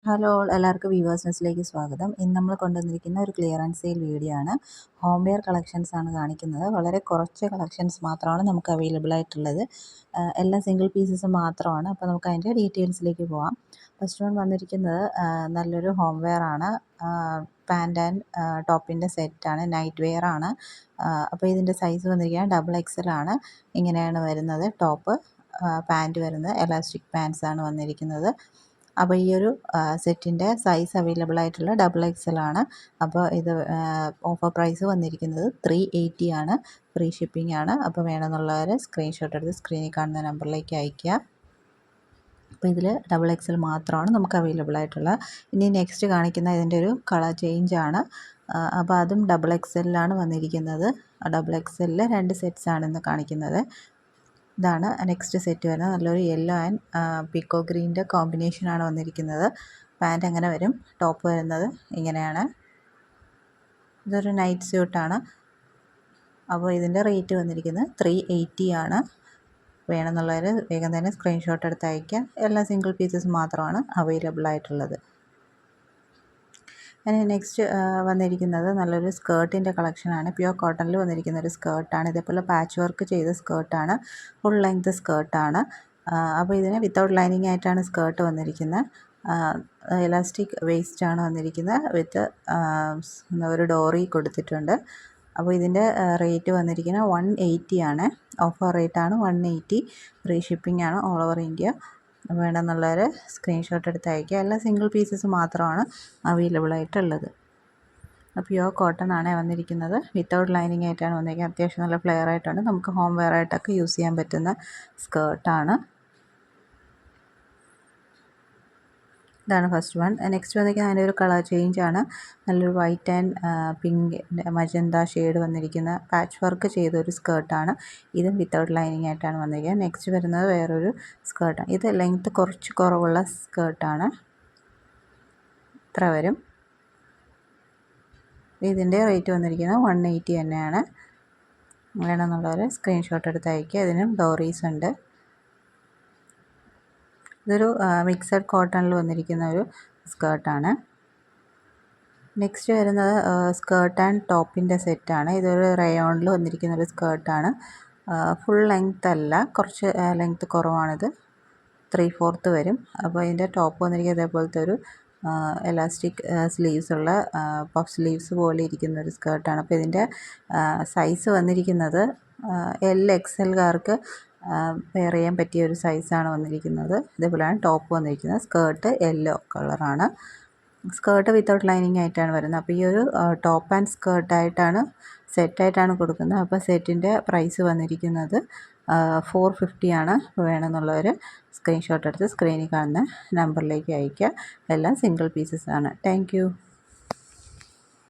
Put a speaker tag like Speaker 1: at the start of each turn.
Speaker 1: Hello all, എല്ലാവർക്കും weavers ന്യൂസിലേക്ക് സ്വാഗതം. ഇന്ന് നമ്മൾ കൊണ്ടുവന്നിരിക്കുന്ന ഒരു ക്ലിയറൻസ് സെയിൽ വീഡിയോ ആണ്. ഹോം വെയർ കളക്ഷൻസ് ആണ് കാണിക്കുന്നത്. വളരെ കുറച്ച് കളക്ഷൻസ് മാത്രമാണ് നമുക്ക് അവൈലബിൾ ആയിട്ടുള്ളത്. എല്ലാം സിംഗിൾ പീസസ് മാത്രമാണ്. അപ്പോൾ നമുക്ക് അതിൻ്റെ ഡീറ്റെയിൽസിലേക്ക് പോകാം. ഫസ്റ്റ് വൺ വന്നിരിക്കുന്നത് നല്ലൊരു ഹോം വെയർ ആണ്. പാൻറ് ആൻഡ് ടോപ്പിൻ്റെ സെറ്റാണ്, നൈറ്റ് വെയർ ആണ്. അപ്പോൾ ഇതിൻ്റെ സൈസ് വന്നിരിക്കുന്നത് XXL ആണ്. ഇങ്ങനെയാണ് വരുന്നത്. ടോപ്പ് പാൻറ് വരുന്നത് എലാസ്റ്റിക് പാൻസ് ആണ് വന്നിരിക്കുന്നത്. അപ്പോൾ ഈ ഒരു സെറ്റിൻ്റെ സൈസ് അവൈലബിൾ ആയിട്ടുള്ള XXL ആണ്. അപ്പോൾ ഇത് ഓഫർ പ്രൈസ് വന്നിരിക്കുന്നത് 380 ആണ്. ഫ്രീ ഷിപ്പിംഗ് ആണ്. അപ്പോൾ വേണമെന്നുള്ളവർ സ്ക്രീൻഷോട്ട് എടുത്ത് സ്ക്രീനിൽ കാണുന്ന നമ്പറിലേക്ക് അയയ്ക്കുക. അപ്പോൾ ഇതിൽ XXL മാത്രമാണ് നമുക്ക് അവൈലബിൾ ആയിട്ടുള്ളത്. ഇനി നെക്സ്റ്റ് കാണിക്കുന്ന ഇതിൻ്റെ ഒരു കളർ ചേഞ്ച് ആണ്. അപ്പോൾ അതും XXLലാണ് വന്നിരിക്കുന്നത്. XXL 2 സെറ്റ്സ് ആണ് ഇന്ന് കാണിക്കുന്നത്. ഇതാണ് നെക്സ്റ്റ് സെറ്റ് വരുന്നത്. നല്ലൊരു യെല്ലോ ആൻഡ് പീക്കോ ഗ്രീൻ്റെ കോമ്പിനേഷനാണ് വന്നിരിക്കുന്നത്. പാൻറ് അങ്ങനെ വരും. ടോപ്പ് വരുന്നത് ഇങ്ങനെയാണ്. ഇതൊരു നൈറ്റ് സ്യൂട്ടാണ്. അപ്പോൾ ഇതിൻ്റെ റേറ്റ് വന്നിരിക്കുന്നത് 380 ആണ്. വേണമെന്നുള്ളവർ വേഗം തന്നെ സ്ക്രീൻഷോട്ട് എടുത്ത് അയയ്ക്കുക. എല്ലാ സിംഗിൾ പീസസ് മാത്രമാണ് അവൈലബിൾ ആയിട്ടുള്ളത്. അതിന് നെക്സ്റ്റ് വന്നിരിക്കുന്നത് നല്ലൊരു സ്കേർട്ടിൻ്റെ കളക്ഷനാണ്. പ്യുവർ കോട്ടണിൽ വന്നിരിക്കുന്ന ഒരു സ്കേർട്ടാണ്. ഇതേപോലെ പാച്ച് വർക്ക് ചെയ്ത സ്കേർട്ടാണ്. Full length സ്കേർട്ടാണ്. അപ്പോൾ ഇതിന് വിത്തൗട്ട് ലൈനിങ് ആയിട്ടാണ് സ്കേർട്ട് വന്നിരിക്കുന്നത്. എലാസ്റ്റിക് വേസ്റ്റാണ് വന്നിരിക്കുന്നത്. വിത്ത് ഒരു ഡോറി കൊടുത്തിട്ടുണ്ട്. അപ്പോൾ ഇതിൻ്റെ റേറ്റ് വന്നിരിക്കുന്നത് 180 ആണ്. ഓഫർ റേറ്റാണ് 180. ഫ്രീ ഷിപ്പിംഗ് ആണ് ഓൾ ഓവർ ഇന്ത്യ. വേണമെന്നുള്ളവർ സ്ക്രീൻഷോട്ട് എടുത്ത് അയയ്ക്കുക. എല്ലാം സിംഗിൾ പീസസ് മാത്രമാണ് അവൈലബിൾ ആയിട്ടുള്ളത്. പ്യുവർ കോട്ടൺ ആണ് വന്നിരിക്കുന്നത്. വിത്തൗട്ട് ലൈനിങ് ആയിട്ടാണ് വന്നിരിക്കുന്നത്. അത്യാവശ്യം നല്ല ഫ്ലെയർ ആയിട്ടാണ്. നമുക്ക് ഹോം വെയർ ആയിട്ടൊക്കെ യൂസ് ചെയ്യാൻ പറ്റുന്ന സ്കേർട്ടാണ്. ഇതാണ് ഫസ്റ്റ് വൺ. നെക്സ്റ്റ് വന്നിരിക്കുന്നത് അതിൻ്റെ ഒരു കളർ ചേഞ്ച് ആണ്. നല്ലൊരു white and pink magenta shade വന്നിരിക്കുന്ന പാച്ച് വർക്ക് ചെയ്തൊരു സ്കേർട്ടാണ്. ഇതും വിത്തൗട്ട് ലൈനിങ് ആയിട്ടാണ് വന്നിരിക്കുന്നത്. നെക്സ്റ്റ് വരുന്നത് വേറൊരു സ്കേർട്ടാണ്. ഇത് ലെങ്ത്ത് കുറച്ച് കുറവുള്ള സ്കേർട്ടാണ്. ഇത്ര വരും. ഇതിൻ്റെ റേറ്റ് വന്നിരിക്കുന്നത് 180 തന്നെയാണ്. വേണമെന്നുള്ളവർ സ്ക്രീൻഷോട്ട് എടുത്ത് അയയ്ക്കുക. ഇതിനും ഡോറീസ് ഉണ്ട്. ഇതൊരു മിക്സഡ് കോട്ടണിൽ വന്നിരിക്കുന്ന ഒരു സ്കേർട്ടാണ്. നെക്സ്റ്റ് വരുന്നത് സ്കേർട്ട് ആൻഡ് ടോപ്പിൻ്റെ സെറ്റാണ്. ഇതൊരു റയോണിൽ വന്നിരിക്കുന്ന ഒരു സ്കേർട്ടാണ്. ഫുൾ ലെങ്ത് അല്ല, കുറച്ച് ലെങ്ത് കുറവാണിത്. 3/4 വരും. അപ്പോൾ ഇതിൻ്റെ ടോപ്പ് വന്നിരിക്കുന്നത് ഇതേപോലത്തെ ഒരു എലാസ്റ്റിക് സ്ലീവ്സ് ഉള്ള പഫ് സ്ലീവ്സ് പോലെ ഇരിക്കുന്ന ഒരു സ്കേർട്ടാണ്. അപ്പോൾ ഇതിൻ്റെ സൈസ് വന്നിരിക്കുന്നത് XXLകാർക്ക് വെയർ ചെയ്യാൻ പറ്റിയ ഒരു സൈസാണ് വന്നിരിക്കുന്നത്. ഇതേപോലെയാണ് ടോപ്പ് വന്നിരിക്കുന്നത്. സ്കേർട്ട് യെല്ലോ കളറാണ്. സ്കേർട്ട് വിത്തൗട്ട് ലൈനിങ് ആയിട്ടാണ് വരുന്നത്. അപ്പോൾ ഈ ഒരു ടോപ്പ് ആൻഡ് സ്കേർട്ടായിട്ടാണ് സെറ്റായിട്ടാണ് കൊടുക്കുന്നത്. അപ്പോൾ സെറ്റിൻ്റെ പ്രൈസ് വന്നിരിക്കുന്നത് 450 ആണ്. വേണമെന്നുള്ളവർ സ്ക്രീൻഷോട്ട് എടുത്ത് സ്ക്രീനിൽ കാണുന്ന നമ്പറിലേക്ക് അയയ്ക്കുക. എല്ലാം സിംഗിൾ പീസസ് ആണ്. Thank you.